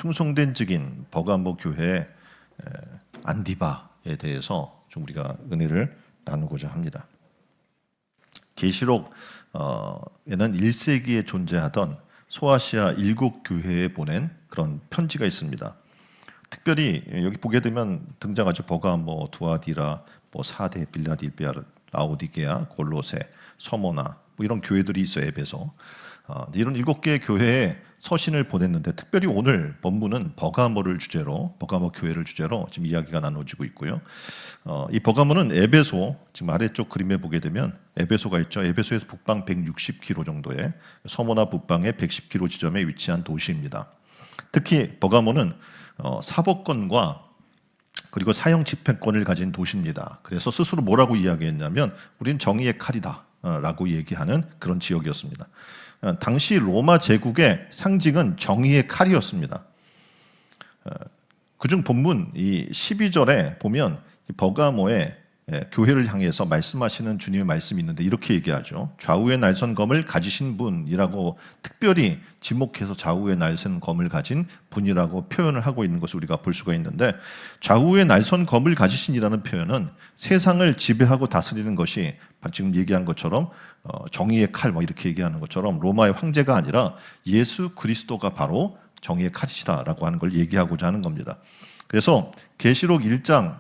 충성된 증인 버가모 교회 안디바에 대해서 좀 우리가 은혜를 나누고자 합니다. 계시록에는 1세기에 존재하던 소아시아 7교회에 보낸 그런 편지가 있습니다. 특별히 여기 보게 되면 등장하죠. 버가모, 두아디라, 사데, 빌라델비아, 라오디게아, 골로새, 서모나 이런 교회들이 있어요. 에베소. 이런 7개의 교회에 서신을 보냈는데 특별히 오늘 본문은 버가모를 주제로, 버가모 교회를 주제로 지금 이야기가 나눠지고 있고요. 이 버가모는 에베소, 지금 아래쪽 그림에 보게 되면 에베소가 있죠. 에베소에서 북방 160km 정도의, 서모나 북방의 110km 지점에 위치한 도시입니다. 특히 버가모는 사법권과 그리고 사형 집행권을 가진 도시입니다. 그래서 스스로 뭐라고 이야기했냐면 우린 정의의 칼이다 라고 얘기하는 그런 지역이었습니다. 당시 로마 제국의 상징은 정의의 칼이었습니다. 그중 본문 이 12절에 보면 버가모의 교회를 향해서 말씀하시는 주님의 말씀이 있는데 이렇게 얘기하죠. 좌우의 날선 검을 가지신 분이라고 특별히 지목해서 좌우의 날선 검을 가진 분이라고 표현을 하고 있는 것을 우리가 볼 수가 있는데, 좌우의 날선 검을 가지신이라는 표현은 세상을 지배하고 다스리는 것이 지금 얘기한 것처럼 정의의 칼 이렇게 얘기하는 것처럼 로마의 황제가 아니라 예수 그리스도가 바로 정의의 칼이시다라고 하는 걸 얘기하고자 하는 겁니다. 그래서 계시록 1장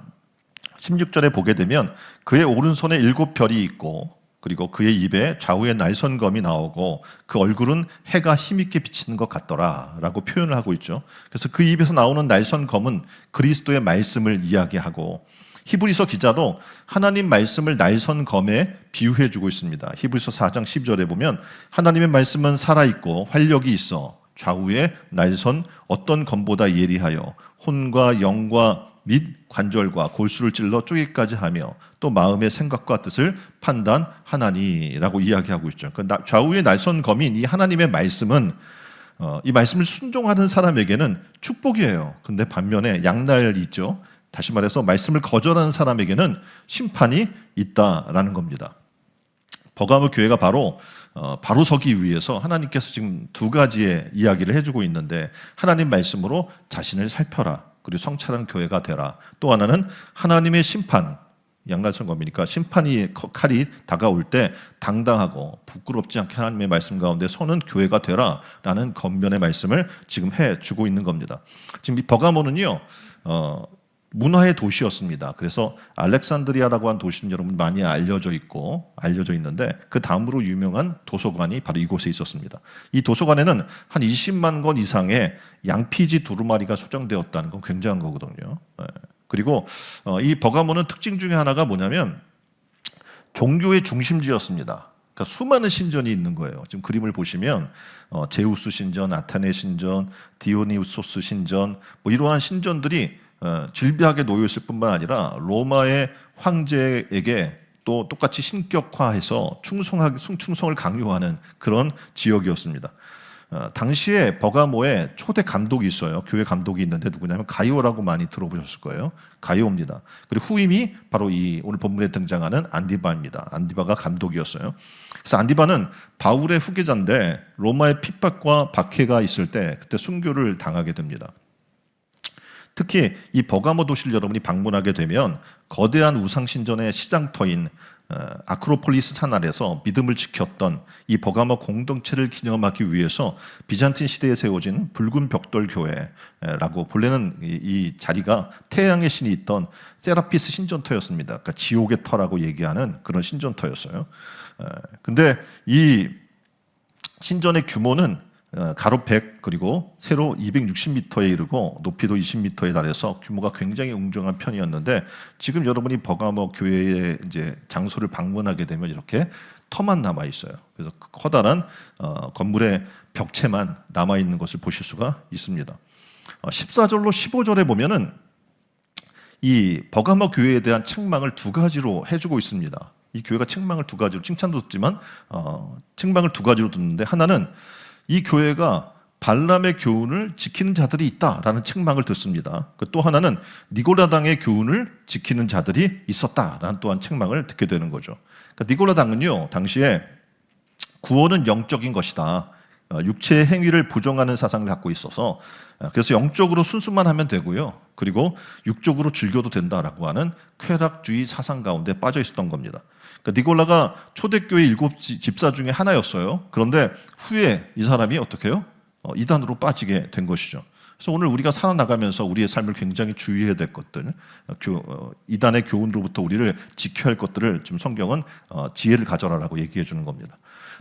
16절에 보게 되면 그의 오른손에 7별이 있고 그리고 그의 입에 좌우의 날선검이 나오고 그 얼굴은 해가 힘있게 비치는 것 같더라 라고 표현을 하고 있죠. 그래서 그 입에서 나오는 날선검은 그리스도의 말씀을 이야기하고, 히브리서 기자도 하나님 말씀을 날선검에 비유해주고 있습니다. 히브리서 4장 10절에 보면 하나님의 말씀은 살아있고 활력이 있어 좌우의 날선 어떤 검보다 예리하여 혼과 영과 및 관절과 골수를 찔러 쪼개기까지 하며 또 마음의 생각과 뜻을 판단하나니라고 이야기하고 있죠. 좌우의 날선 검인 이 하나님의 말씀은 이 말씀을 순종하는 사람에게는 축복이에요. 근데 반면에 양날이 있죠. 다시 말해서 말씀을 거절하는 사람에게는 심판이 있다라는 겁니다. 버가모 교회가 바로 서기 위해서 하나님께서 지금 두 가지의 이야기를 해주고 있는데, 하나님 말씀으로 자신을 살펴라, 그리고 성찰한 교회가 되라. 또 하나는 하나님의 심판, 양날선검이니까 심판이 칼이 다가올 때 당당하고 부끄럽지 않게 하나님의 말씀 가운데 서는 교회가 되라 라는 겉면의 말씀을 지금 해주고 있는 겁니다. 지금 이 버가모는요 문화의 도시였습니다. 그래서 알렉산드리아라고 하는 도시는 여러분 많이 알려져 있는데 그 다음으로 유명한 도서관이 바로 이곳에 있었습니다. 이 도서관에는 한 20만 권 이상의 양피지 두루마리가 소장되었다는 건 굉장한 거거든요. 그리고 이 버가모는 특징 중에 하나가 뭐냐면 종교의 중심지였습니다. 그러니까 수많은 신전이 있는 거예요. 지금 그림을 보시면 제우스 신전, 아테네 신전, 디오니우소스 신전 이러한 신전들이 질비하게 놓여 있을 뿐만 아니라 로마의 황제에게 또 똑같이 신격화해서 충성을 강요하는 그런 지역이었습니다. 당시에 버가모에 초대 감독이 있어요. 교회 감독이 있는데 누구냐면 가이오라고 많이 들어보셨을 거예요. 가이오입니다. 그리고 후임이 바로 이 오늘 본문에 등장하는 안디바입니다. 안디바가 감독이었어요. 그래서 안디바는 바울의 후계자인데 로마의 핍박과 박해가 있을 때 그때 순교를 당하게 됩니다. 특히 이 버가모 도시를 여러분이 방문하게 되면 거대한 우상신전의 시장터인 아크로폴리스 산 아래서 믿음을 지켰던 이 버가모 공동체를 기념하기 위해서 비잔틴 시대에 세워진 붉은 벽돌 교회라고, 본래는 이 자리가 태양의 신이 있던 세라피스 신전터였습니다. 그러니까 지옥의 터라고 얘기하는 그런 신전터였어요. 근데 이 신전의 규모는 가로 100 그리고 세로 260m에 이르고 높이도 20m에 달해서 규모가 굉장히 웅장한 편이었는데, 지금 여러분이 버가모 교회의 이제 장소를 방문하게 되면 이렇게 터만 남아 있어요. 그래서 커다란 건물의 벽체만 남아 있는 것을 보실 수가 있습니다. 14절로 15절에 보면은 이 버가모 교회에 대한 책망을 두 가지로 해주고 있습니다. 이 교회가 책망을 두 가지로, 칭찬도 듣지만 책망을 두 가지로 듣는데, 하나는 이 교회가 발람의 교훈을 지키는 자들이 있다라는 책망을 듣습니다. 또 하나는 니고라당의 교훈을 지키는 자들이 있었다라는 또한 책망을 듣게 되는 거죠. 그러니까 니고라당은요 당시에 구원은 영적인 것이다, 육체의 행위를 부정하는 사상을 갖고 있어서 그래서 영적으로 순수만 하면 되고요. 그리고 육적으로 즐겨도 된다라고 하는 쾌락주의 사상 가운데 빠져 있었던 겁니다. 그러니까 니골라가 초대교회 7 집사 중에 하나였어요. 그런데 후에 이 사람이 어떻게 해요? 이단으로 빠지게 된 것이죠. 그래서 오늘 우리가 살아나가면서 우리의 삶을 굉장히 주의해야 될 것들, 이단의 교훈으로부터 우리를 지켜야 할 것들을 지금 성경은 지혜를 가져라라고 얘기해 주는 겁니다.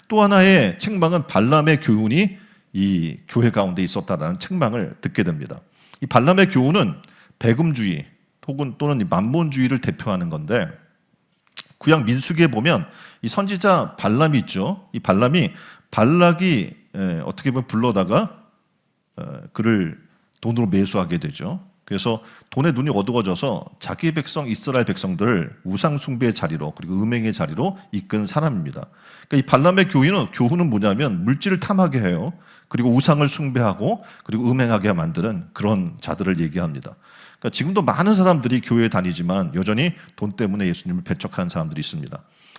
또 하나의 책망은 발람의 교훈이 이 교회 가운데 있었다라는 책망을 듣게 됩니다. 이 발람의 교훈은 배금주의 또는 만몬주의를 대표하는 건데, 구약 민수기에 보면 이 선지자 발람이 있죠. 이 발람이 발락이 어떻게 보면 불러다가 그를 돈으로 매수하게 되죠. 그래서 돈에 눈이 어두워져서 자기 백성 이스라엘 백성들을 우상 숭배의 자리로, 그리고 음행의 자리로 이끈 사람입니다. 그러니까 이 발람의 교훈은 뭐냐면 물질을 탐하게 해요. 그리고 우상을 숭배하고 그리고 음행하게 만드는 그런 자들을 얘기합니다. 그러니까 지금도 많은 사람들이 교회에 다니지만 여전히 돈 때문에 예수님을 배척하는 사람들이 있습니다.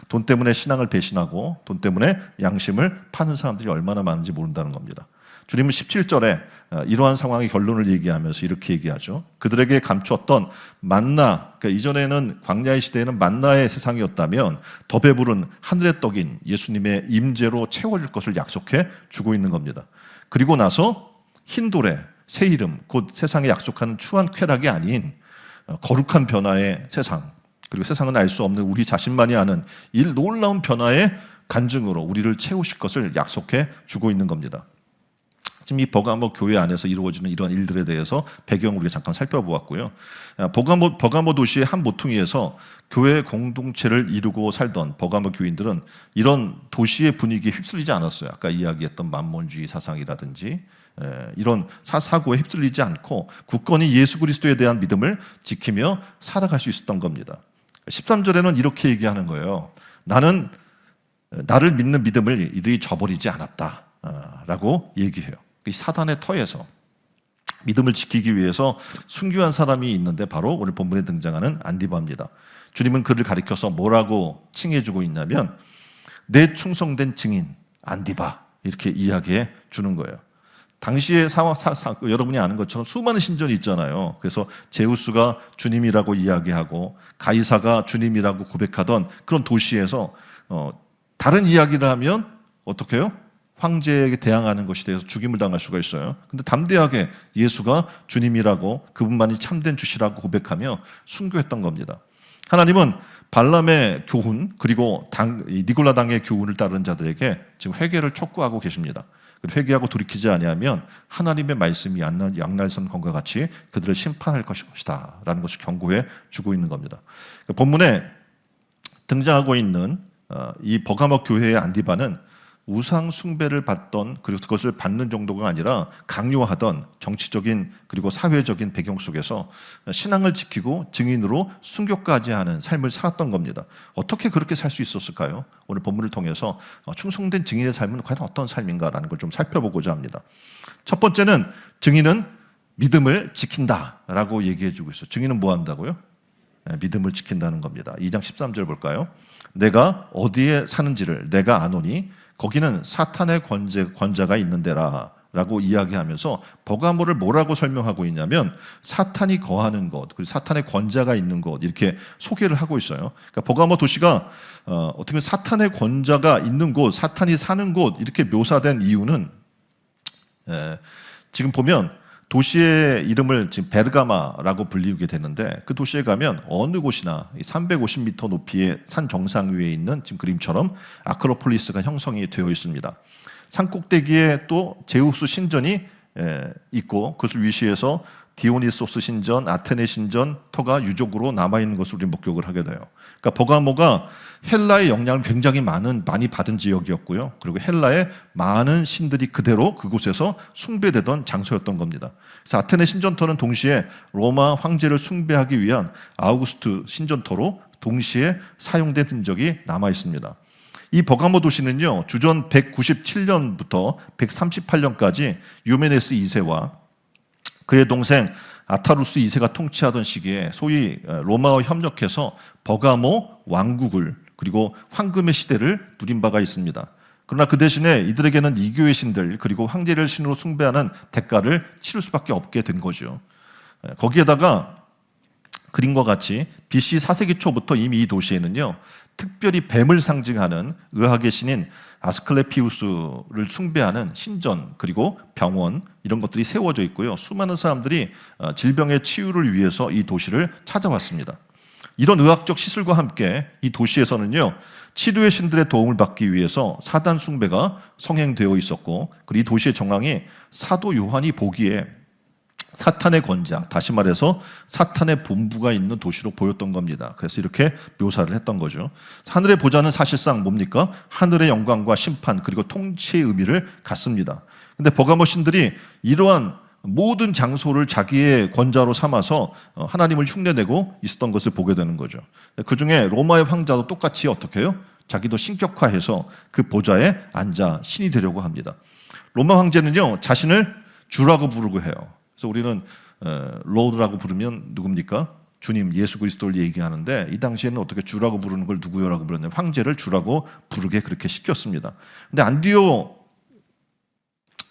돈 때문에 신앙을 배신하고 돈 때문에 양심을 파는 사람들이 얼마나 많은지 모른다는 겁니다. 주님은 17절에 이러한 상황의 결론을 얘기하면서 이렇게 얘기하죠. 그들에게 감추었던 만나, 그러니까 이전에는 광야의 시대에는 만나의 세상이었다면 더 배부른 하늘의 떡인 예수님의 임재로 채워줄 것을 약속해 주고 있는 겁니다. 그리고 나서 흰돌에 새 이름, 곧 세상에 약속하는 추한 쾌락이 아닌 거룩한 변화의 세상, 그리고 세상은 알 수 없는 우리 자신만이 아는 이 놀라운 변화의 간증으로 우리를 채우실 것을 약속해 주고 있는 겁니다. 지금 이 버가모 교회 안에서 이루어지는 이러한 일들에 대해서 배경을 우리가 잠깐 살펴보았고요. 버가모 도시의 한 모퉁이에서 교회 공동체를 이루고 살던 버가모 교인들은 이런 도시의 분위기에 휩쓸리지 않았어요. 아까 이야기했던 만몬주의 사상이라든지 이런 사고에 휩쓸리지 않고 굳건히 예수 그리스도에 대한 믿음을 지키며 살아갈 수 있었던 겁니다. 13절에는 이렇게 얘기하는 거예요. 나를 믿는 믿음을 이들이 저버리지 않았다 라고 얘기해요. 이 사단의 터에서 믿음을 지키기 위해서 순교한 사람이 있는데 바로 오늘 본문에 등장하는 안디바입니다. 주님은 그를 가리켜서 뭐라고 칭해주고 있냐면 내 충성된 증인 안디바, 이렇게 이야기해 주는 거예요. 당시의 여러분이 아는 것처럼 수많은 신전이 있잖아요. 그래서 제우스가 주님이라고 이야기하고 가이사가 주님이라고 고백하던 그런 도시에서 다른 이야기를 하면 어떻게 해요? 황제에게 대항하는 것이 되어서 죽임을 당할 수가 있어요. 근데 담대하게 예수가 주님이라고, 그분만이 참된 주시라고 고백하며 순교했던 겁니다. 하나님은 발람의 교훈, 그리고 니골라 당의 교훈을 따르는 자들에게 지금 회개를 촉구하고 계십니다. 회개하고 돌이키지 아니하면 하나님의 말씀이 양날선검과 같이 그들을 심판할 것이다 라는 것을 경고해 주고 있는 겁니다. 본문에 등장하고 있는 이 버가모 교회의 안디바는 우상 숭배를 받던, 그리고 그것을 받는 정도가 아니라 강요하던 정치적인 그리고 사회적인 배경 속에서 신앙을 지키고 증인으로 순교까지 하는 삶을 살았던 겁니다. 어떻게 그렇게 살 수 있었을까요? 오늘 본문을 통해서 충성된 증인의 삶은 과연 어떤 삶인가라는 걸 좀 살펴보고자 합니다. 첫 번째는 증인은 믿음을 지킨다라고 얘기해 주고 있어요. 증인은 뭐 한다고요? 믿음을 지킨다는 겁니다. 2장 13절 볼까요? 내가 어디에 사는지를 내가 아노니 거기는 사탄의 권자가 있는 데라 라고 이야기하면서 버가모를 뭐라고 설명하고 있냐면 사탄이 거하는 곳, 그리고 사탄의 권자가 있는 곳, 이렇게 소개를 하고 있어요. 그러니까 버가모 도시가 어떻게 보면 사탄의 권자가 있는 곳, 사탄이 사는 곳, 이렇게 묘사된 이유는 지금 보면 도시의 이름을 지금 베르가마라고 불리게 되는데, 그 도시에 가면 어느 곳이나 350m 높이의 산 정상 위에 있는 지금 그림처럼 아크로폴리스가 형성이 되어 있습니다. 산 꼭대기에 또 제우스 신전이 있고 그것을 위시해서 디오니소스 신전, 아테네 신전 터가 유적으로 남아있는 것을 우리 목격을 하게 돼요. 그러니까 버가모가 헬라의 영향을 굉장히 많이 받은 지역이었고요. 그리고 헬라의 많은 신들이 그대로 그곳에서 숭배되던 장소였던 겁니다. 그래서 아테네 신전터는 동시에 로마 황제를 숭배하기 위한 아우구스투 신전터로 동시에 사용된 흔적이 남아 있습니다. 이 버가모 도시는요, 주전 197년부터 138년까지 유메네스 2세와 그의 동생 아타루스 2세가 통치하던 시기에 소위 로마와 협력해서 버가모 왕국을, 그리고 황금의 시대를 누린 바가 있습니다. 그러나 그 대신에 이들에게는 이교의 신들 그리고 황제를 신으로 숭배하는 대가를 치를 수밖에 없게 된 거죠. 거기에다가 그림과 같이 BC 4세기 초부터 이미 이 도시에는요, 특별히 뱀을 상징하는 의학의 신인 아스클레피우스를 숭배하는 신전 그리고 병원 이런 것들이 세워져 있고요. 수많은 사람들이 질병의 치유를 위해서 이 도시를 찾아왔습니다. 이런 의학적 시술과 함께 이 도시에서는요, 치료의 신들의 도움을 받기 위해서 사단 숭배가 성행되어 있었고, 그리고 이 도시의 정황이 사도 요한이 보기에 사탄의 권자, 다시 말해서 사탄의 본부가 있는 도시로 보였던 겁니다. 그래서 이렇게 묘사를 했던 거죠. 하늘의 보좌는 사실상 뭡니까? 하늘의 영광과 심판 그리고 통치의 의미를 갖습니다. 근데 버가모 신들이 이러한 모든 장소를 자기의 권자로 삼아서 하나님을 흉내내고 있었던 것을 보게 되는 거죠. 그 중에 로마의 황자도 똑같이 어떻게 해요? 자기도 신격화해서 그 보좌에 앉아 신이 되려고 합니다. 로마 황제는요, 자신을 주라고 부르고 해요. 그래서 우리는 로드라고 부르면 누굽니까? 주님 예수 그리스도를 얘기하는데, 이 당시에는 어떻게 주라고 부르는 걸 누구요라고 부르냐면 황제를 주라고 부르게 그렇게 시켰습니다. 근데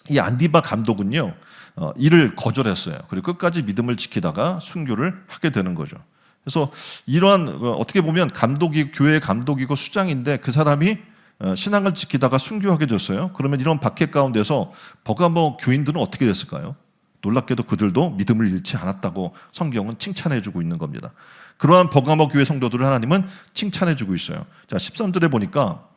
이 안디바 감독은요, 이를 거절했어요. 그리고 끝까지 믿음을 지키다가 순교를 하게 되는 거죠. 그래서 이러한 어떻게 보면 감독이 교회의 감독이고 수장인데 그 사람이 신앙을 지키다가 순교하게 됐어요. 그러면 이런 박해 가운데서 버가모 교인들은 어떻게 됐을까요? 놀랍게도 그들도 믿음을 잃지 않았다고 성경은 칭찬해주고 있는 겁니다. 그러한 버가모 교회 성도들을 하나님은 칭찬해주고 있어요. 자, 13절에 보니까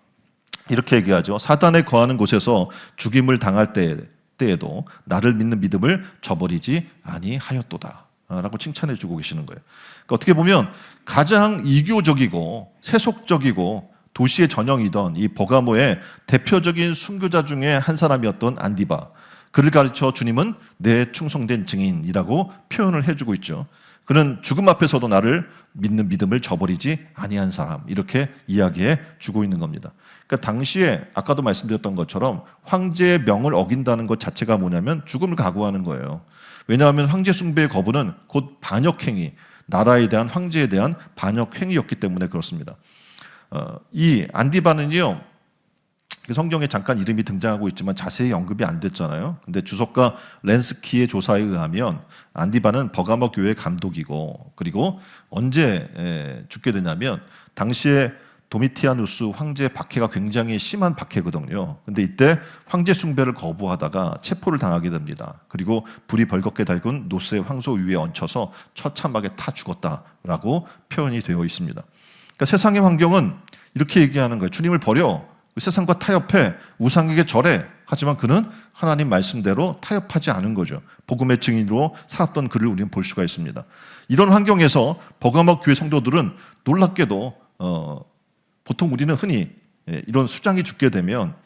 이렇게 얘기하죠. 사단에 거하는 곳에서 죽임을 당할 때에도 나를 믿는 믿음을 저버리지 아니하였도다 라고 칭찬해주고 계시는 거예요. 그러니까 어떻게 보면 가장 이교적이고 세속적이고 도시의 전형이던 이 버가모의 대표적인 순교자 중에 한 사람이었던 안디바, 그를 가르쳐 주님은 내 충성된 증인이라고 표현을 해주고 있죠. 그는 죽음 앞에서도 나를 믿는 믿음을 저버리지 아니한 사람, 이렇게 이야기해 주고 있는 겁니다. 그러니까 당시에 아까도 말씀드렸던 것처럼 황제의 명을 어긴다는 것 자체가 뭐냐면 죽음을 각오하는 거예요. 왜냐하면 황제 숭배의 거부는 곧 반역행위, 나라에 대한, 황제에 대한 반역행위였기 때문에 그렇습니다. 이 안디바는요, 성경에 잠깐 이름이 등장하고 있지만 자세히 언급이 안 됐잖아요. 근데 주석가 렌스키의 조사에 의하면 안디바는 버가모 교회 감독이고, 그리고 언제 죽게 되냐면 당시에 도미티아누스 황제 박해가 굉장히 심한 박해거든요. 근데 이때 황제 숭배를 거부하다가 체포를 당하게 됩니다. 그리고 불이 벌겋게 달군 노스의 황소 위에 얹혀서 처참하게 타 죽었다라고 표현이 되어 있습니다. 그러니까 세상의 환경은 이렇게 얘기하는 거예요. 주님을 버려, 세상과 타협해, 우상에게 절해. 하지만 그는 하나님 말씀대로 타협하지 않은 거죠. 복음의 증인으로 살았던 그를 우리는 볼 수가 있습니다. 이런 환경에서 버가모 교회 성도들은 놀랍게도 보통 우리는 흔히 이런 수장이 죽게 되면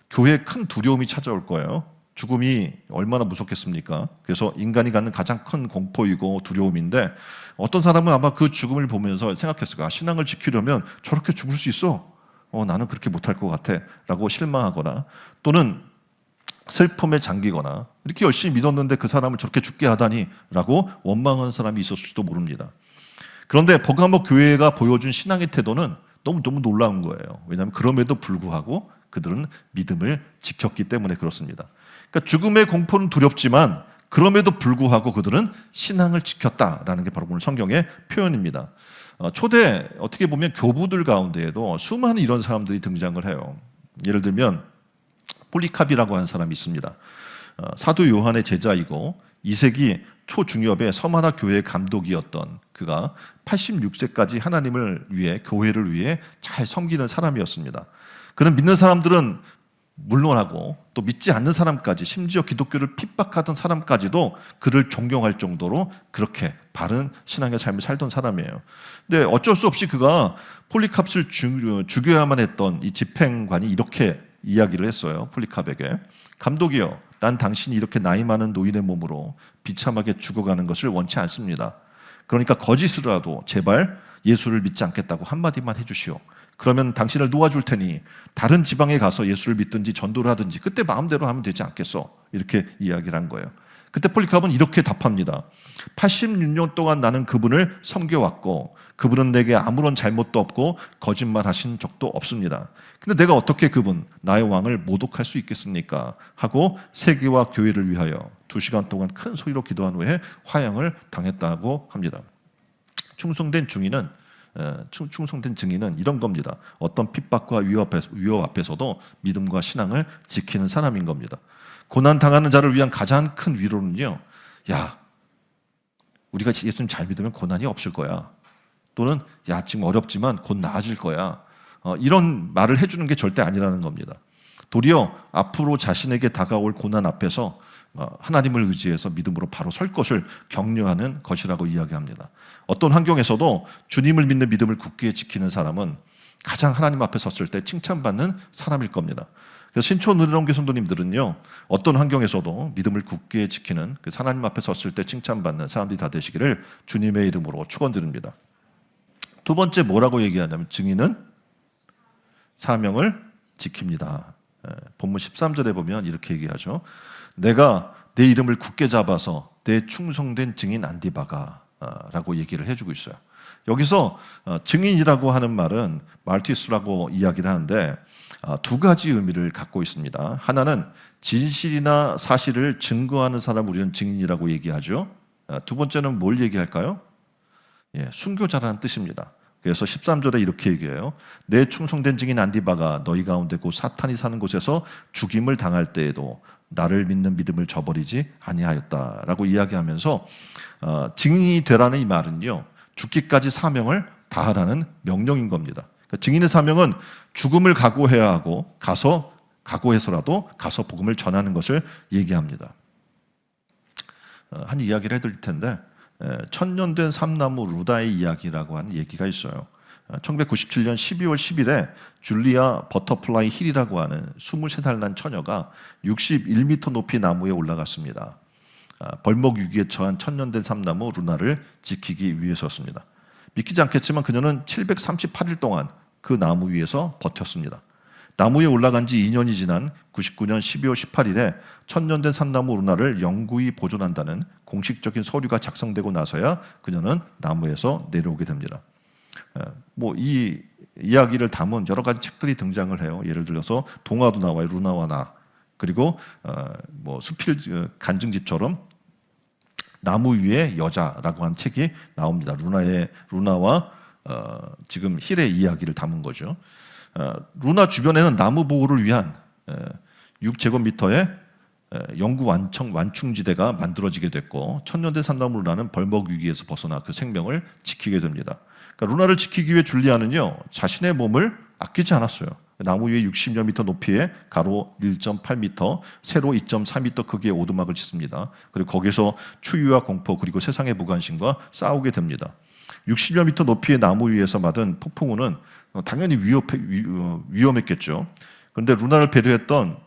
교회에 큰 두려움이 찾아올 거예요. 죽음이 얼마나 무섭겠습니까? 그래서 인간이 갖는 가장 큰 공포이고 두려움인데, 어떤 사람은 아마 그 죽음을 보면서 생각했을 거야. 신앙을 지키려면 저렇게 죽을 수 있어? 나는 그렇게 못할 것 같아 라고 실망하거나, 또는 슬픔에 잠기거나, 이렇게 열심히 믿었는데 그 사람을 저렇게 죽게 하다니 라고 원망하는 사람이 있었을지도 모릅니다. 그런데 버가모 교회가 보여준 신앙의 태도는 너무 놀라운 거예요. 왜냐하면 그럼에도 불구하고 그들은 믿음을 지켰기 때문에 그렇습니다. 그러니까 죽음의 공포는 두렵지만 그럼에도 불구하고 그들은 신앙을 지켰다라는 게 바로 오늘 성경의 표현입니다. 초대 어떻게 보면 교부들 가운데에도 수많은 이런 사람들이 등장을 해요. 예를 들면 폴리캅이라고 하는 사람이 있습니다. 사도 요한의 제자이고 2세기 초중엽의 서마나 교회의 감독이었던 그가 86세까지 하나님을 위해, 교회를 위해 잘 섬기는 사람이었습니다. 그는 믿는 사람들은 물론하고 또 믿지 않는 사람까지, 심지어 기독교를 핍박하던 사람까지도 그를 존경할 정도로 그렇게 바른 신앙의 삶을 살던 사람이에요. 근데 어쩔 수 없이 그가 폴리캅을 죽여야만 했던 이 집행관이 이렇게 이야기를 했어요. 폴리캅에게, 감독이여, 난 당신이 이렇게 나이 많은 노인의 몸으로 비참하게 죽어가는 것을 원치 않습니다. 그러니까 거짓으로라도 제발 예수를 믿지 않겠다고 한마디만 해주시오. 그러면 당신을 놓아줄 테니 다른 지방에 가서 예수를 믿든지 전도를 하든지 그때 마음대로 하면 되지 않겠소? 이렇게 이야기를 한 거예요. 그때 폴리카르는 이렇게 답합니다. 86년 동안 나는 그분을 섬겨왔고 그분은 내게 아무런 잘못도 없고 거짓말하신 적도 없습니다. 근데 내가 어떻게 그분, 나의 왕을 모독할 수 있겠습니까? 하고 세계와 교회를 위하여 2시간 동안 큰 소리로 기도한 후에 화형을 당했다고 합니다. 충성된 증인은 이런 겁니다. 어떤 핍박과 위협 앞에서도 믿음과 신앙을 지키는 사람인 겁니다. 고난 당하는 자를 위한 가장 큰 위로는요, 야, 우리가 예수님 잘 믿으면 고난이 없을 거야. 또는 야, 지금 어렵지만 곧 나아질 거야. 이런 말을 해주는 게 절대 아니라는 겁니다. 도리어 앞으로 자신에게 다가올 고난 앞에서 하나님을 의지해서 믿음으로 바로 설 것을 격려하는 것이라고 이야기합니다. 어떤 환경에서도 주님을 믿는 믿음을 굳게 지키는 사람은 가장 하나님 앞에 섰을 때 칭찬받는 사람일 겁니다. 그래서 신촌 은혜로운 성도님들은요, 어떤 환경에서도 믿음을 굳게 지키는 그 하나님 앞에 섰을 때 칭찬받는 사람들이 다 되시기를 주님의 이름으로 축원드립니다. 두 번째 뭐라고 얘기하냐면 증인은 사명을 지킵니다. 본문 13절에 보면 이렇게 얘기하죠. 내가 내 이름을 굳게 잡아서 내 충성된 증인 안디바가 라고 얘기를 해주고 있어요. 여기서 증인이라고 하는 말은 말티스라고 이야기를 하는데 두 가지 의미를 갖고 있습니다. 하나는 진실이나 사실을 증거하는 사람 우리는 증인이라고 얘기하죠. 두 번째는 뭘 얘기할까요? 순교자라는 뜻입니다. 그래서 13절에 이렇게 얘기해요. 내 충성된 증인 안디바가 너희 가운데 곧 사탄이 사는 곳에서 죽임을 당할 때에도 나를 믿는 믿음을 저버리지 아니하였다라고 이야기하면서 증인이 되라는 이 말은요, 죽기까지 사명을 다하라는 명령인 겁니다. 그러니까 증인의 사명은 죽음을 각오해야 하고 각오해서라도 가서 복음을 전하는 것을 얘기합니다. 한 이야기를 해드릴 텐데, 천년된 삼나무 루다의 이야기라고 하는 얘기가 있어요. 1997년 12월 10일에 줄리아 버터플라이 힐이라고 하는 23살 난 처녀가 61m 높이 나무에 올라갔습니다. 벌목 위기에 처한 천년된 삼나무 루나를 지키기 위해서였습니다. 믿기지 않겠지만 그녀는 738일 동안 그 나무 위에서 버텼습니다. 나무에 올라간 지 2년이 지난 99년 12월 18일에 천년된 삼나무 루나를 영구히 보존한다는 공식적인 서류가 작성되고 나서야 그녀는 나무에서 내려오게 됩니다. 이 이야기를 담은 여러 가지 책들이 등장을 해요. 예를 들어서 동화도 나와요. 루나와 나. 그리고 수필 간증집처럼 나무 위의 여자라고 하는 책이 나옵니다. 루나와 지금 힐의 이야기를 담은 거죠. 루나 주변에는 나무 보호를 위한 6제곱미터의 영구 완충지대가 만들어지게 됐고, 천년된 삼나무 루나는 벌목 위기에서 벗어나 그 생명을 지키게 됩니다. 그러니까 루나를 지키기 위해 줄리아는요, 자신의 몸을 아끼지 않았어요. 나무 위에 60여 미터 높이에 가로 1.8m, 세로 2.4m 크기의 오두막을 짓습니다. 그리고 거기서 추위와 공포 그리고 세상의 무관심과 싸우게 됩니다. 60여 미터 높이의 나무 위에서 맞은 폭풍우는 당연히 위험했겠죠. 그런데 루나를 배려했던,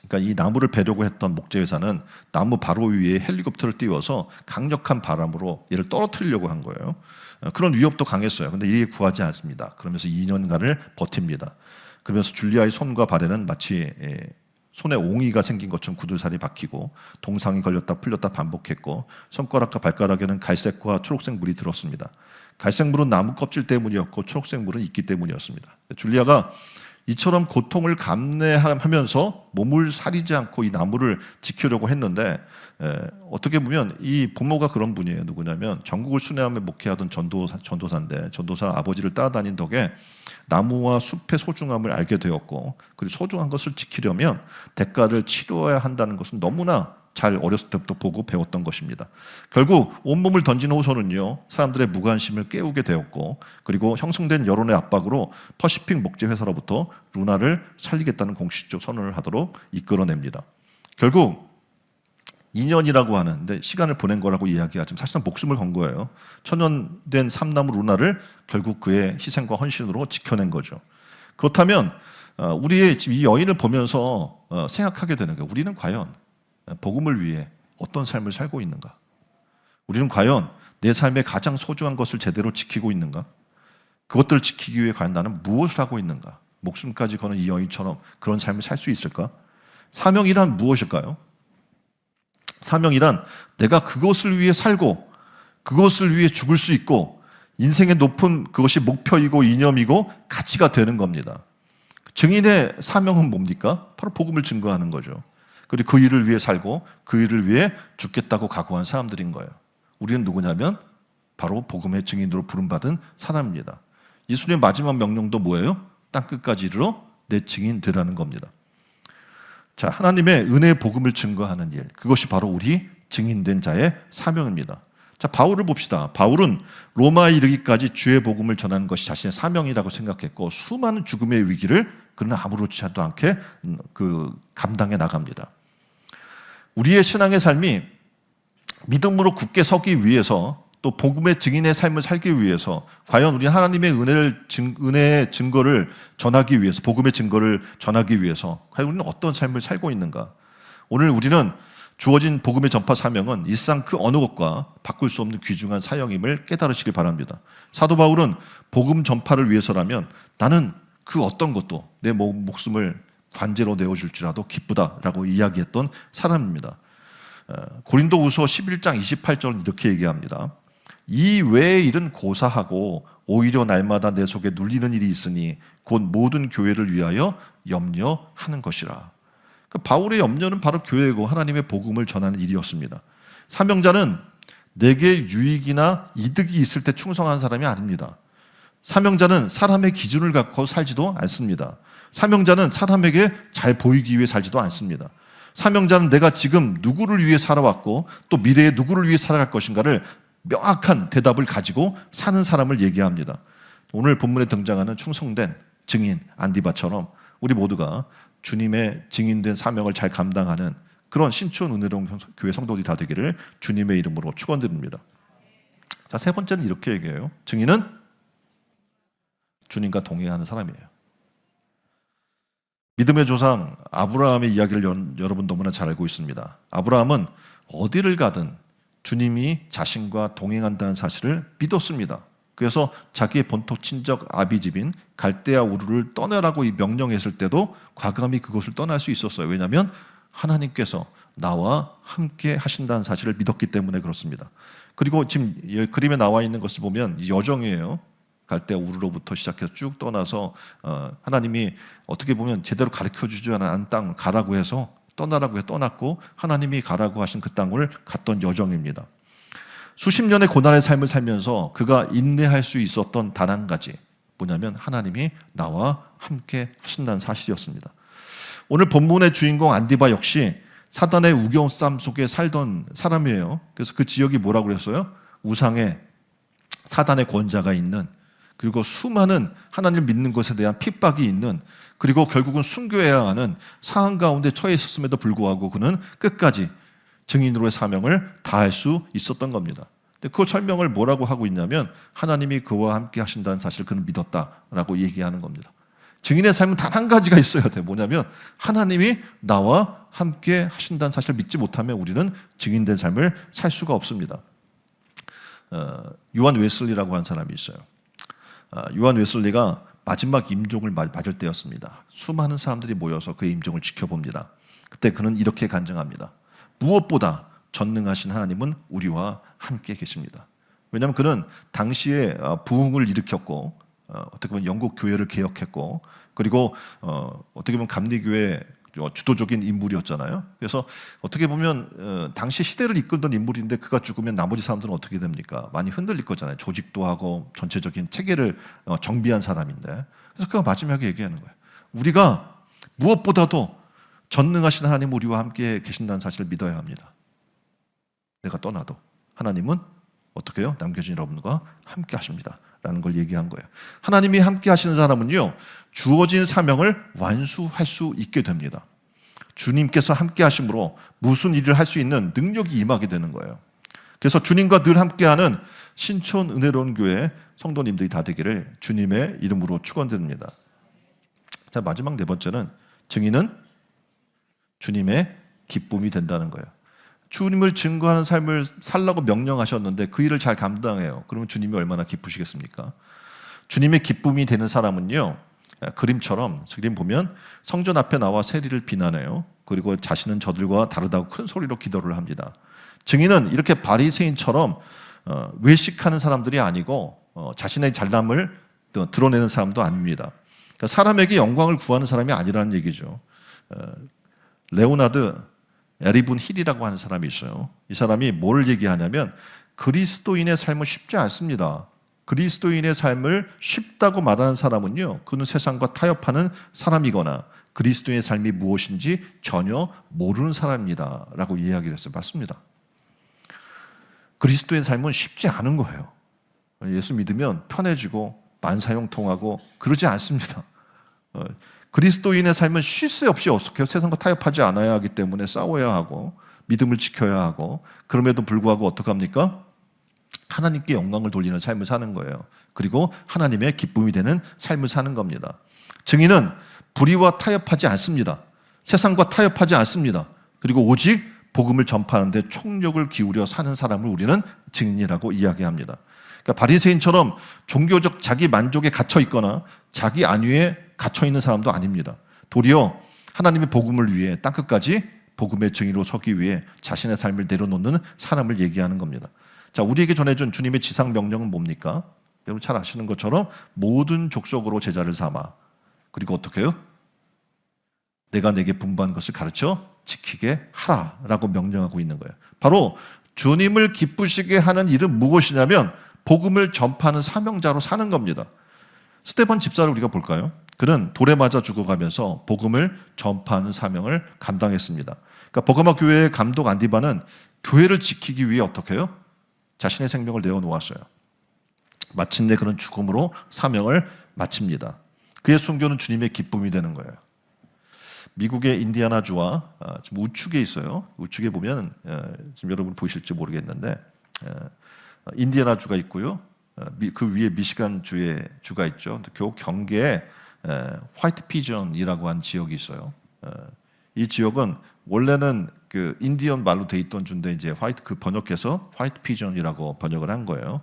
그러니까 이 나무를 베려고 했던 목재회사는 나무 바로 위에 헬리콥터를 띄워서 강력한 바람으로 얘를 떨어뜨리려고 한 거예요. 그런 위협도 강했어요. 그런데 이게 구하지 않습니다. 그러면서 2년간을 버팁니다. 그러면서 줄리아의 손과 발에는 마치 손에 옹이가 생긴 것처럼 구두살이 박히고 동상이 걸렸다 풀렸다 반복했고, 손가락과 발가락에는 갈색과 초록색 물이 들었습니다. 갈색 물은 나무 껍질 때문이었고 초록색 물은 이끼 때문이었습니다. 줄리아가 이처럼 고통을 감내하면서 몸을 사리지 않고 이 나무를 지키려고 했는데, 어떻게 보면 이 부모가 그런 분이에요. 누구냐면 전국을 순회하며 목회하던 전도사인데, 전도사 아버지를 따라다닌 덕에 나무와 숲의 소중함을 알게 되었고, 그리고 소중한 것을 지키려면 대가를 치러야 한다는 것은 너무나 잘 어렸을 때부터 보고 배웠던 것입니다. 결국 온몸을 던진 호소는요, 사람들의 무관심을 깨우게 되었고, 그리고 형성된 여론의 압박으로 퍼시픽 목재 회사로부터 루나를 살리겠다는 공식적 선언을 하도록 이끌어냅니다. 결국 2년이라고 하는데 시간을 보낸 거라고 이야기하지만 사실상 목숨을 건 거예요. 천년된 삼나무 루나를 결국 그의 희생과 헌신으로 지켜낸 거죠. 그렇다면 우리의 지금 이 여인을 보면서 생각하게 되는 거예요. 우리는 과연 복음을 위해 어떤 삶을 살고 있는가? 우리는 과연 내 삶의 가장 소중한 것을 제대로 지키고 있는가? 그것들을 지키기 위해 과연 나는 무엇을 하고 있는가? 목숨까지 거는 이 여인처럼 그런 삶을 살 수 있을까? 사명이란 무엇일까요? 사명이란 내가 그것을 위해 살고 그것을 위해 죽을 수 있고 인생의 높은 그것이 목표이고 이념이고 가치가 되는 겁니다. 증인의 사명은 뭡니까? 바로 복음을 증거하는 거죠. 그리고 그 일을 위해 살고 그 일을 위해 죽겠다고 각오한 사람들인 거예요. 우리는 누구냐면 바로 복음의 증인으로 부름받은 사람입니다. 예수님의 마지막 명령도 뭐예요? 땅끝까지 이르러 내 증인 되라는 겁니다. 자, 하나님의 은혜의 복음을 증거하는 일, 그것이 바로 우리 증인된 자의 사명입니다. 자, 바울을 봅시다. 바울은 로마에 이르기까지 주의 복음을 전하는 것이 자신의 사명이라고 생각했고 수많은 죽음의 위기를 그는 아무렇지도 않게 감당해 나갑니다. 우리의 신앙의 삶이 믿음으로 굳게 서기 위해서 또 복음의 증인의 삶을 살기 위해서 과연 우리 하나님의 은혜의 증거를 전하기 위해서 복음의 증거를 전하기 위해서 과연 우리는 어떤 삶을 살고 있는가? 오늘 우리는 주어진 복음의 전파 사명은 일상 그 어느 것과 바꿀 수 없는 귀중한 사역임을 깨달으시길 바랍니다. 사도 바울은 복음 전파를 위해서라면 나는 그 어떤 것도 내 목숨을 관제로 내어줄지라도 기쁘다라고 이야기했던 사람입니다. 고린도후서 11장 28절은 이렇게 얘기합니다. 이 외의 일은 고사하고 오히려 날마다 내 속에 눌리는 일이 있으니 곧 모든 교회를 위하여 염려하는 것이라. 바울의 염려는 바로 교회고 하나님의 복음을 전하는 일이었습니다. 사명자는 내게 유익이나 이득이 있을 때 충성한 사람이 아닙니다. 사명자는 사람의 기준을 갖고 살지도 않습니다. 사명자는 사람에게 잘 보이기 위해 살지도 않습니다. 사명자는 내가 지금 누구를 위해 살아왔고 또 미래에 누구를 위해 살아갈 것인가를 명확한 대답을 가지고 사는 사람을 얘기합니다. 오늘 본문에 등장하는 충성된 증인 안디바처럼 우리 모두가 주님의 증인된 사명을 잘 감당하는 그런 신촌 은혜로운 교회 성도들이 다 되기를 주님의 이름으로 축원드립니다. 자, 세 번째는 이렇게 얘기해요. 증인은 주님과 동행하는 사람이에요. 믿음의 조상 아브라함의 이야기를 여러분 너무나 잘 알고 있습니다. 아브라함은 어디를 가든 주님이 자신과 동행한다는 사실을 믿었습니다. 그래서 자기의 본토 친척 아비집인 갈대아 우르를 떠나라고 명령했을 때도 과감히 그것을 떠날 수 있었어요. 왜냐하면 하나님께서 나와 함께 하신다는 사실을 믿었기 때문에 그렇습니다. 그리고 지금 그림에 나와 있는 것을 보면 여정이에요. 갈대아 우르로부터 시작해서 쭉 떠나서 하나님이 어떻게 보면 제대로 가르쳐주지 않은 땅 가라고 해서 떠나라고 해서 떠났고 하나님이 가라고 하신 그 땅을 갔던 여정입니다. 수십 년의 고난의 삶을 살면서 그가 인내할 수 있었던 단 한 가지 뭐냐면 하나님이 나와 함께 하신다는 사실이었습니다. 오늘 본문의 주인공 안디바 역시 사단의 우겨쌈 속에 살던 사람이에요. 그래서 그 지역이 뭐라고 그랬어요? 우상의 사단의 권자가 있는 그리고 수많은 하나님을 믿는 것에 대한 핍박이 있는 그리고 결국은 순교해야 하는 상황 가운데 처해 있었음에도 불구하고 그는 끝까지 증인으로의 사명을 다할 수 있었던 겁니다. 근데 그 설명을 뭐라고 하고 있냐면 하나님이 그와 함께 하신다는 사실을 그는 믿었다라고 얘기하는 겁니다. 증인의 삶은 단 한 가지가 있어야 돼. 뭐냐면 하나님이 나와 함께 하신다는 사실을 믿지 못하면 우리는 증인된 삶을 살 수가 없습니다. 요한 웨슬리라고 한 사람이 있어요. 요한 웨슬리가 마지막 임종을 맞을 때였습니다. 수많은 사람들이 모여서 그의 임종을 지켜봅니다. 그때 그는 이렇게 간증합니다. 무엇보다 전능하신 하나님은 우리와 함께 계십니다. 왜냐하면 그는 당시에 부흥을 일으켰고 어떻게 보면 영국 교회를 개혁했고 그리고 어떻게 보면 감리교회 주도적인 인물이었잖아요. 그래서 어떻게 보면 당시 시대를 이끌던 인물인데 그가 죽으면 나머지 사람들은 어떻게 됩니까? 많이 흔들릴 거잖아요. 조직도 하고 전체적인 체계를 정비한 사람인데 그래서 그가 마지막에 얘기하는 거예요. 우리가 무엇보다도 전능하신 하나님 우리와 함께 계신다는 사실을 믿어야 합니다. 내가 떠나도 하나님은 어떻게 해요? 남겨진 여러분과 함께 하십니다. 라는 걸 얘기한 거예요. 하나님이 함께 하시는 사람은요, 주어진 사명을 완수할 수 있게 됩니다. 주님께서 함께 하심으로 무슨 일을 할 수 있는 능력이 임하게 되는 거예요. 그래서 주님과 늘 함께하는 신촌 은혜로운 교회 성도님들이 다 되기를 주님의 이름으로 축원드립니다. 자, 마지막 네 번째는 증인은 주님의 기쁨이 된다는 거예요. 주님을 증거하는 삶을 살라고 명령하셨는데 그 일을 잘 감당해요. 그러면 주님이 얼마나 기쁘시겠습니까? 주님의 기쁨이 되는 사람은요, 그림처럼 지금 보면 성전 앞에 나와 세리를 비난해요. 그리고 자신은 저들과 다르다고 큰 소리로 기도를 합니다. 증인은 이렇게 바리새인처럼 외식하는 사람들이 아니고 자신의 잘남을 드러내는 사람도 아닙니다. 그러니까 사람에게 영광을 구하는 사람이 아니라는 얘기죠. 레오나드 에리분 힐이라고 하는 사람이 있어요. 이 사람이 뭘 얘기하냐면 그리스도인의 삶은 쉽지 않습니다. 그리스도인의 삶을 쉽다고 말하는 사람은요, 그는 세상과 타협하는 사람이거나 그리스도인의 삶이 무엇인지 전혀 모르는 사람입니다 라고 이야기를 했어요. 맞습니다. 그리스도의 삶은 쉽지 않은 거예요. 예수 믿으면 편해지고 만사형통하고 그러지 않습니다. 그리스도인의 삶은 쉴 새 없이 어떻게 세상과 타협하지 않아야 하기 때문에 싸워야 하고 믿음을 지켜야 하고, 그럼에도 불구하고 어떡합니까? 하나님께 영광을 돌리는 삶을 사는 거예요. 그리고 하나님의 기쁨이 되는 삶을 사는 겁니다. 증인은 불의와 타협하지 않습니다. 세상과 타협하지 않습니다. 그리고 오직 복음을 전파하는 데 총력을 기울여 사는 사람을 우리는 증인이라고 이야기합니다. 그러니까 바리새인처럼 종교적 자기 만족에 갇혀 있거나 자기 안위에 갇혀 있는 사람도 아닙니다. 도리어 하나님의 복음을 위해 땅끝까지 복음의 증인으로 서기 위해 자신의 삶을 내려놓는 사람을 얘기하는 겁니다. 자, 우리에게 전해준 주님의 지상 명령은 뭡니까? 여러분 잘 아시는 것처럼 모든 족속으로 제자를 삼아, 그리고 어떻게 해요? 내가 내게 분부한 것을 가르쳐 지키게 하라라고 명령하고 있는 거예요. 바로 주님을 기쁘시게 하는 일은 무엇이냐면 복음을 전파하는 사명자로 사는 겁니다. 스데반 집사를 우리가 볼까요? 그는 돌에 맞아 죽어가면서 복음을 전파하는 사명을 감당했습니다. 그러니까 버가모 교회의 감독 안디바는 교회를 지키기 위해 어떻게 해요? 자신의 생명을 내어놓았어요. 마침내 그는 죽음으로 사명을 마칩니다. 그의 순교는 주님의 기쁨이 되는 거예요. 미국의 인디아나주와 지금 우측에 있어요. 우측에 보면 지금 여러분 보이실지 모르겠는데 인디아나주가 있고요. 그 위에 미시간 주가 있죠. 그 경계에 화이트 피전이라고 하는 지역이 있어요. 이 지역은 원래는 그 인디언 말로 돼 있던 주인데 이제 그 번역해서 화이트 피전이라고 번역을 한 거예요.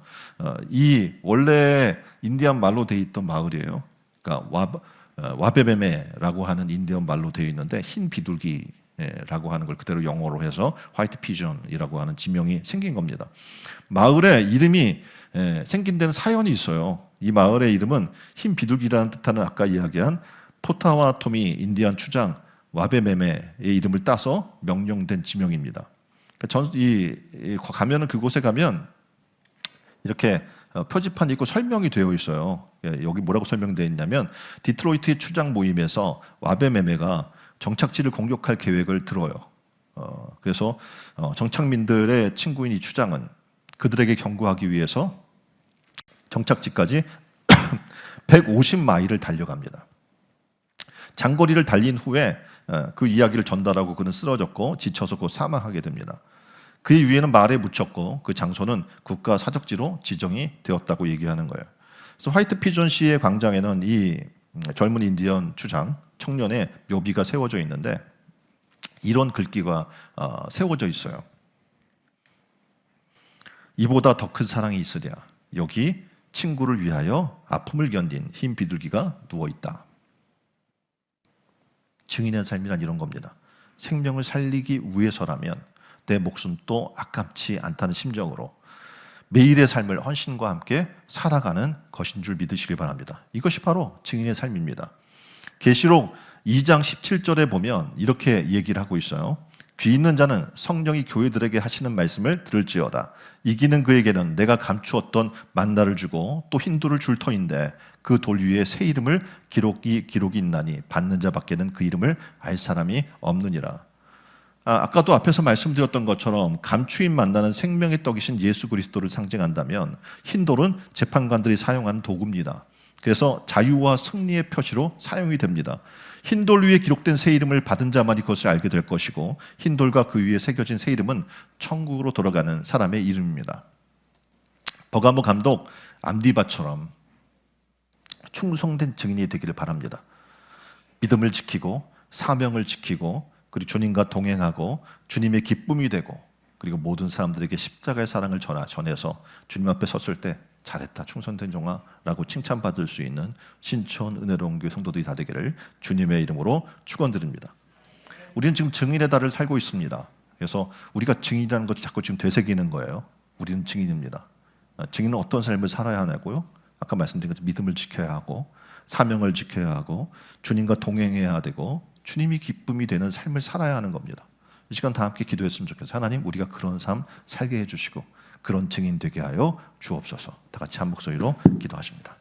이 원래 인디안 말로 돼 있던 마을이에요. 그러니까 와베베메라고 하는 인디언 말로 되어 있는데 흰 비둘기라고 하는 걸 그대로 영어로 해서 화이트 피전이라고 하는 지명이 생긴 겁니다. 마을의 이름이 생긴 데는 사연이 있어요. 이 마을의 이름은 흰 비둘기라는 뜻하는 아까 이야기한 포타와토미 인디안 추장 와베메메의 이름을 따서 명령된 지명입니다. 가면은 그곳에 가면 이렇게 표지판이 있고 설명이 되어 있어요. 여기 뭐라고 설명되어 있냐면 디트로이트의 추장 모임에서 와베메메가 정착지를 공격할 계획을 들어요. 그래서 정착민들의 친구인 이 추장은 그들에게 경고하기 위해서 정착지까지 150마일을 달려갑니다. 장거리를 달린 후에 그 이야기를 전달하고 그는 쓰러졌고 지쳐서 곧 사망하게 됩니다. 그의 위에는 말에 묻혔고 그 장소는 국가 사적지로 지정이 되었다고 얘기하는 거예요. 그래서 화이트 피전시의 광장에는 이 젊은 인디언 추장 청년의 묘비가 세워져 있는데 이런 글귀가 세워져 있어요. 이보다 더 큰 사랑이 있으랴. 여기 친구를 위하여 아픔을 견딘 흰 비둘기가 누워있다. 증인의 삶이란 이런 겁니다. 생명을 살리기 위해서라면 내 목숨도 아깝지 않다는 심정으로 매일의 삶을 헌신과 함께 살아가는 것인 줄 믿으시길 바랍니다. 이것이 바로 증인의 삶입니다. 계시록 2장 17절에 보면 이렇게 얘기를 하고 있어요. 귀 있는 자는 성령이 교회들에게 하시는 말씀을 들을지어다. 이기는 그에게는 내가 감추었던 만나를 주고 또 흰 돌을 줄 터인데 그 돌 위에 새 이름을 기록이 있나니 받는 자밖에는 그 이름을 알 사람이 없느니라. 아까도 앞에서 말씀드렸던 것처럼 감추인 만나는 생명의 떡이신 예수 그리스도를 상징한다면 흰 돌은 재판관들이 사용하는 도구입니다. 그래서 자유와 승리의 표시로 사용이 됩니다. 흰 돌 위에 기록된 새 이름을 받은 자만이 그것을 알게 될 것이고 흰 돌과 그 위에 새겨진 새 이름은 천국으로 돌아가는 사람의 이름입니다. 버가모 감독 암디바처럼 충성된 증인이 되기를 바랍니다. 믿음을 지키고 사명을 지키고 그리고 주님과 동행하고 주님의 기쁨이 되고 그리고 모든 사람들에게 십자가의 사랑을 전해서 주님 앞에 섰을 때 잘했다 충성된 종아라고 칭찬받을 수 있는 신촌 은혜로운 교회 성도들이 다 되기를 주님의 이름으로 축원드립니다. 우리는 지금 증인의 달을 살고 있습니다. 그래서 우리가 증인이라는 것을 자꾸 지금 되새기는 거예요. 우리는 증인입니다. 증인은 어떤 삶을 살아야 하냐고요? 아까 말씀드린 것처럼 믿음을 지켜야 하고 사명을 지켜야 하고 주님과 동행해야 되고 주님이 기쁨이 되는 삶을 살아야 하는 겁니다. 이 시간 다 함께 기도했으면 좋겠어요. 하나님, 우리가 그런 삶 살게 해주시고 그런 증인 되게 하여 주옵소서. 다 같이 한 목소리로 기도하십니다.